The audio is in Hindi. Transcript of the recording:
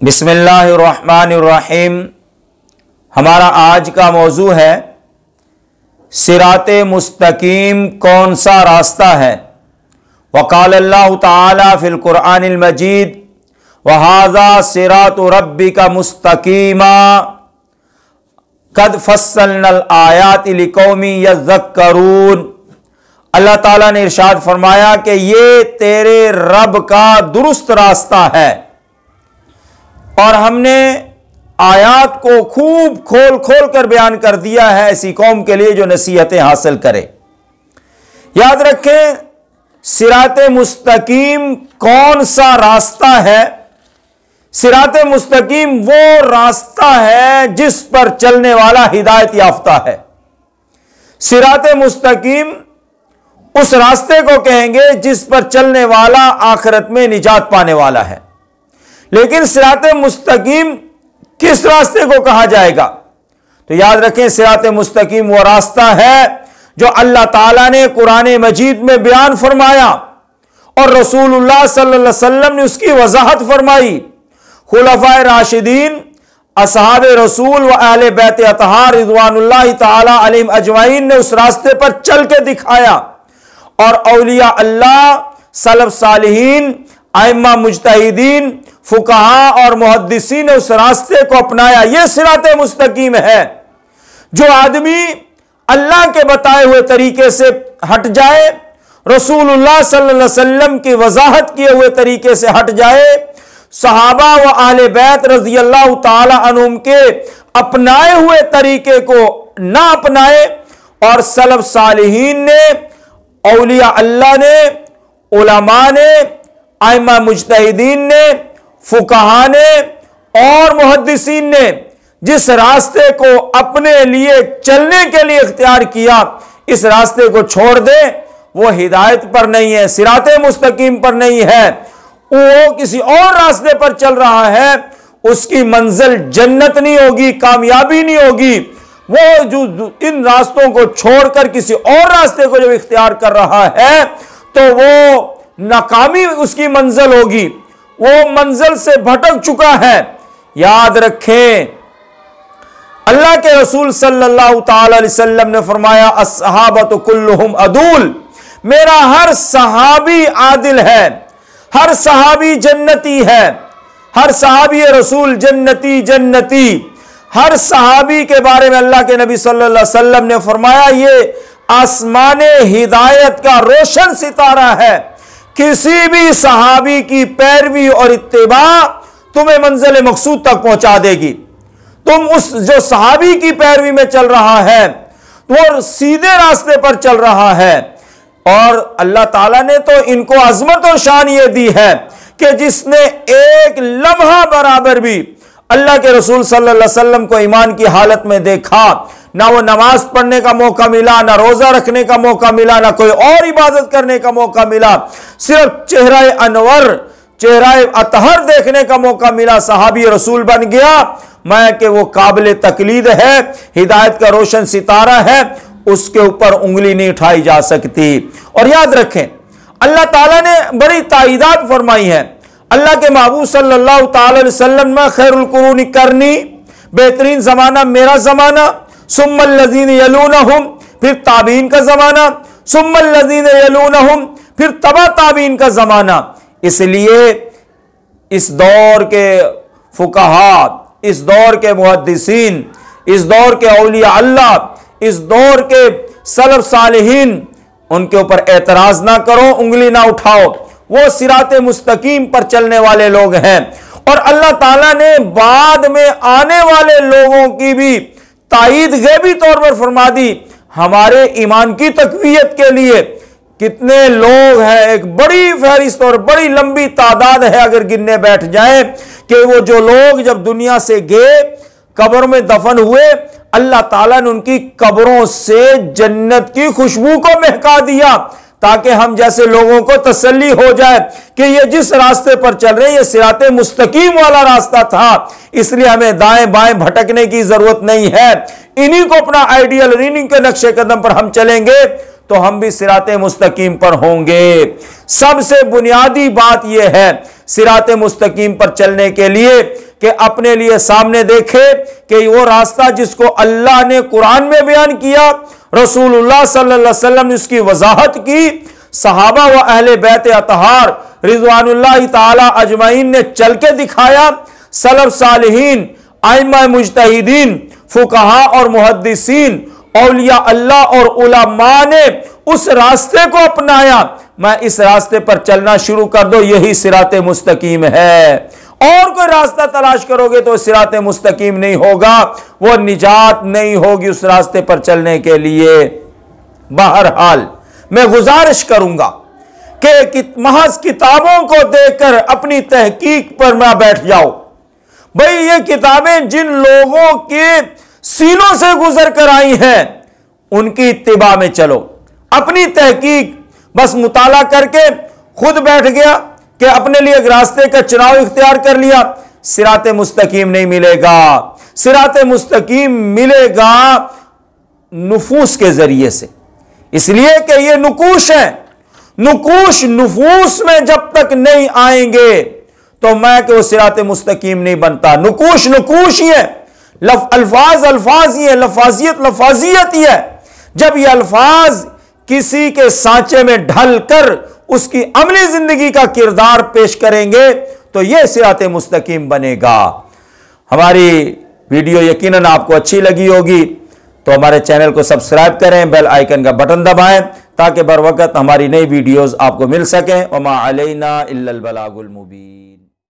बिस्मिल्लाहिर्रहमानिर्रहीम। हमारा आज का मौजू है सिराते मुस्तकीम कौन सा रास्ता है। वक़ाल अल्लाहु ताला फिल कुरआनिल मजीद वहाज़ा सिरातु रब्बिका मुस्तकीमा कद फस्सलनल आयाति लिकौमी यज़क्करून। अल्लाह ताला ने इरशाद फरमाया कि ये तेरे रब का दुरुस्त रास्ता है और हमने आयात को खूब खोल खोल कर बयान कर दिया है ऐसी कौम के लिए जो नसीहतें हासिल करे। याद रखें, सिराते मुस्तकीम कौन सा रास्ता है। सिराते मुस्तकीम वो रास्ता है जिस पर चलने वाला हिदायत याफ्ता है। सिराते मुस्तकीम उस रास्ते को कहेंगे जिस पर चलने वाला आखिरत में निजात पाने वाला है। लेकिन सिराते मुस्तकीम किस रास्ते को कहा जाएगा? तो याद रखें, सिराते मुस्तकीम वो रास्ता है जो अल्लाह ताला ने कुरान मजीद में बयान फरमाया और रसूलुल्लाह सल्लल्लाहु अलैहि वसल्लम ने उसकी वजाहत फरमाई। खुलफाए राशिदीन, असहाबे रसूल व अहले बैत अतहार रिज़वानुल्लाहि ताला अलैहिम अजमाइन ने उस रास्ते पर चल के दिखाया और औलिया अल्लाह, सलफ सालिहीन, आइम्मा मुज्तहिदीन, फुकहा और मुहद्दिसीन ने उस रास्ते को अपनाया। यह सिराते मुस्तकीम है। जो आदमी अल्लाह के बताए हुए तरीके से हट जाए, रसूलुल्लाह सल्लल्लाहु अलैहि वसल्लम की वजाहत किए हुए तरीके से हट जाए, सहाबा व आले बैत रज़ियल्लाहु ताला अन्हुम के अपनाए हुए तरीके को ना अपनाए और सलफ सालिहीन ने, औलिया अल्लाह ने, उलमा ने, आइम्मा मुज्तहिदीन ने, फुकहा ने और मुहद्दिसीन ने जिस रास्ते को अपने लिए चलने के लिए इख्तियार किया, इस रास्ते को छोड़ दे, वो हिदायत पर नहीं है, सिराते मुस्तकीम पर नहीं है, वो किसी और रास्ते पर चल रहा है। उसकी मंजिल जन्नत नहीं होगी, कामयाबी नहीं होगी। वो जो इन रास्तों को छोड़कर किसी और रास्ते को जब इख्तियार कर रहा है तो वो नाकामी उसकी मंजिल होगी, वो मंजिल से भटक चुका है। याद रखें, अल्लाह के रसूल सल्लल्लाहु ताला अलैहि वसल्लम ने फरमाया, अस्सहाबतु कुल्लुहुम अदूल। मेरा हर सहाबी आदिल है, हर सहाबी जन्नती है, हर सहाबी रसूल जन्नती जन्नती। हर सहाबी के बारे में अल्लाह के नबी सल्लल्लाहु अलैहि वसल्लम ने फरमाया, ये आसमाने हिदायत का रोशन सितारा है। किसी भी सहाबी की पैरवी और इत्तिबा तुम्हें मंजिल मकसूद तक पहुंचा देगी। तुम उस जो सहाबी की पैरवी में चल रहा है वो सीधे रास्ते पर चल रहा है। और अल्लाह ताला ने तो इनको अजमत और शान ये दी है कि जिसने एक लम्हा बराबर भी अल्लाह के रसूल सल्लल्लाहु अलैहि वसल्लम को ईमान की हालत में देखा, ना वो नमाज पढ़ने का मौका मिला, ना रोजा रखने का मौका मिला, ना कोई और इबादत करने का मौका मिला, सिर्फ चेहरा अनवर, चेहरा अतहर देखने का मौका मिला, सहाबी रसूल बन गया। मैं कि वो काबिल तकलीद है, हिदायत का रोशन सितारा है, उसके ऊपर उंगली नहीं उठाई जा सकती। और याद रखें, अल्लाह ताला ने बड़ी ताईदात फरमाई है। अल्लाह के महबूब सल्लल्लाहु ताला अलैहि वसल्लम में खैरुल कुरूनी करनी, बेहतरीन जमाना मेरा जमाना, सुम्मल लज़ीन यलूनहुम, फिर ताबीन का जमाना, सुम्मल लज़ीन यलूनहुम, फिर तबा ताबीन का जमाना। इसलिए इस दौर के फुकहा, इस दौर के मुहद्दिसीन, इस दौर के औलिया अल्लाह, इस दौर के सलफ सालिहीन, उनके ऊपर एतराज ना करो, उंगली ना उठाओ। वो सिराते मुस्तकीम पर चलने वाले लोग हैं। और अल्लाह ताला ने बाद में आने वाले लोगों की भी ताईद गैबी तौर पर फरमा दी। हमारे ईमान की तकवीयत के लिए कितने लोग हैं, एक बड़ी फहरिस्त और बड़ी लंबी तादाद है अगर गिनने बैठ जाएं, कि वो जो लोग जब दुनिया से गए, कब्र में दफन हुए, अल्लाह ताला ने उनकी कब्रों से जन्नत की खुशबू को महका दिया ताकि हम जैसे लोगों को तसल्ली हो जाए कि ये जिस रास्ते पर चल रहे हैं ये सिराते मुस्तकीम वाला रास्ता था, इसलिए हमें दाएं बाएं भटकने की जरूरत नहीं है। इन्हीं को अपना आइडियल, इन्हीं के नक्शे कदम पर हम चलेंगे तो हम भी सिराते मुस्तकीम पर होंगे। सबसे बुनियादी बात यह है सिराते मुस्तकीम पर चलने के लिए कि अपने लिए सामने देखे कि वो रास्ता जिसको अल्लाह ने कुरान में बयान किया, रसूलुल्लाह सल्लल्लाहु अलैहि वसल्लम ने उसकी वजाहत की, सहाबा व अहले बैत अतहार रिजवानुल्लाह ताला अजमईन ने चल के दिखाया, सलफ सालिहीन, आइम्मा मुजतहिदीन, फुकहा और मुहद्दिसीन, औलिया अल्लाह और उलमा ने उस रास्ते को अपनाया। मैं इस रास्ते पर चलना शुरू कर दो, यही सिराते मुस्तकीम है। और कोई रास्ता तलाश करोगे तो सिराते मुस्तकीम नहीं होगा, वो निजात नहीं होगी उस रास्ते पर चलने के लिए। बहरहाल मैं गुजारिश करूंगा कि महज किताबों को देखकर अपनी तहकीक पर ना बैठ जाओ। भाई ये किताबें जिन लोगों के सीनों से गुजर कर आई हैं उनकी इत्तिबा में चलो। अपनी तहकीक बस मुताला करके खुद बैठ गया कि अपने लिए एक रास्ते का चुनाव इख्तियार कर लिया, सिराते मुस्तकीम नहीं मिलेगा। सिराते मुस्तकीम मिलेगा नुफूस के जरिए से, इसलिए कि ये नुकूश है। नुकूश नुफूस में जब तक नहीं आएंगे तो मैं कि वो सिराते मुस्तकीम नहीं बनता। नुकूश नुकूश ही है, अल्फाज अल्फाज ही है, लफाजियत लफाजियत ही है। जब ये अल्फाज किसी के सांचे में ढल कर उसकी अमली जिंदगी का किरदार पेश करेंगे तो यह सिराते मुस्तकीम बनेगा। हमारी वीडियो यकीनन आपको अच्छी लगी होगी तो हमारे चैनल को सब्सक्राइब करें, बेल आइकन का बटन दबाएं ताकि बर वक्त हमारी नई वीडियोस आपको मिल सकें। वमा अलैना इल्लल बलागुल मुबीन।